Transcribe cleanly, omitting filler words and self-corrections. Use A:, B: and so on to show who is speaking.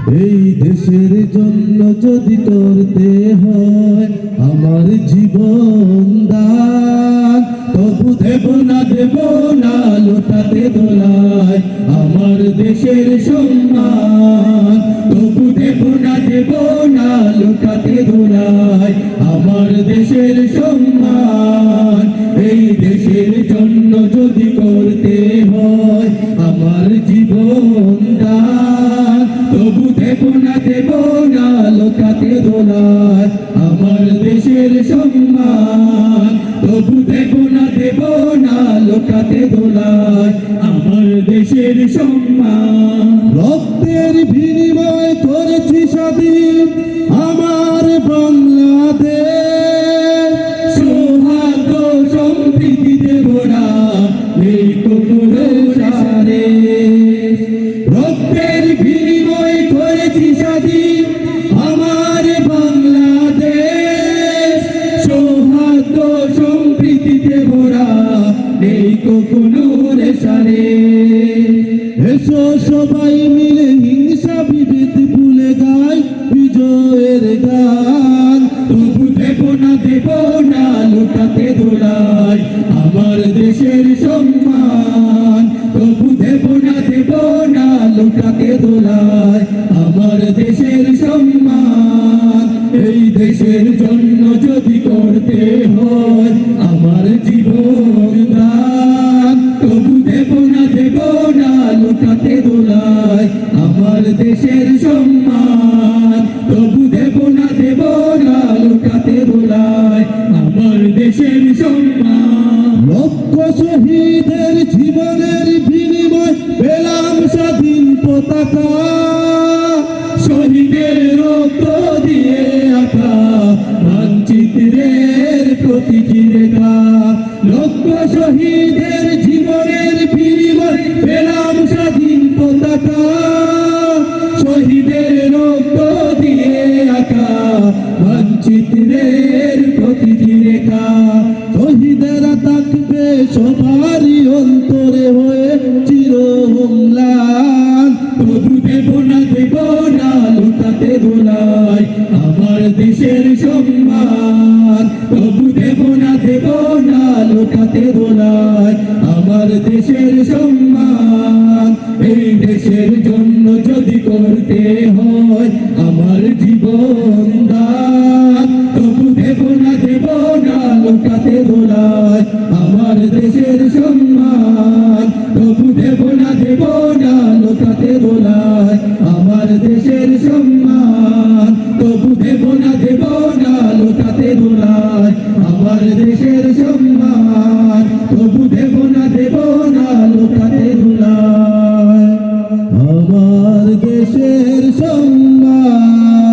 A: এই দেশের জন্য যদি করতে হয় আমার জীবন দান, তবু দেব না লোটাতে দোলায় আমার দেশের সম্মান। তবু দেব না লোটাতে দোলায় আমার দেশের সম্মান। এই দেশের জন্য যদি করতে হয় আমার জীবন দান, তবু দেব না লোটাতে দোলায় আমার দেশের সম্মান। তবু দেব না লোটাতে দোলায় আমার দেশের সম্মান। রক্তের বিনিময় করেছি স্বাধীন আমার বাংলাদেশ, সৌহার্দ্য সম্প্রীতিতে ভরা নেই কোনো রেশারেশ। রক্তের বিনিময় করেছি স্বাধীন আমার বাংলাদেশ, সৌহার্দ্য সম্প্রীতিতে ভরা নেই কোনো রেশারেশ। এসো সবাই মিলে হিংসা বিভেদ ভুলে গাই বিজয়ের গান। তবু দেব না লোটাতে দোলায় আমার দেশের সম্মান। তবু দেব না লোটাতে দোলায় আমার দেশের সম্মান। এই দেশের জন্য যদি করতে হয় আমার জীবন দান, তবু দেব না লোটাতে দোলায় আমার দেশের সম্মান। তবু দেব না লোটাতে দোলায় আমার দেশের সম্মান। লক্ষ শহীদের জীবনের বিনিময় পেলাম স্বাধীন পতাকা, শহীদের রক্ত দিয়ে আঁকা মানচিত্রের প্রতীকী রেখা। লক্ষ শহীদের জীবনের বিনিময় পেলাম স্বাধীন পতাকা, শহীদের রক্ত দিয়ে আঁকা মানচিত্রের প্রতীকী রেখা। শহীদেরা থাকবে সবারই অন্তরে হয়ে চির অম্লান। তবু দেব না লোটাতে দোলায় আমার দেশের সম্মান। তবু দেব না লোটাতে দোলায় আমার দেশের সম্মান। এই দেশের জন্য যদি করতে হয় আমার জীবন দান, তবু দেব না লোটাতে দোলায় আমার দেশের সম্মান। তবু দেব না লোটাতে দোলায় আমার দেশের সম্মান। তবু দেব না লোটাতে দোলায় আমার দেশের সম্মান। তবু দেব না লোটাতে দোলায় আমার দেশের সম্মান।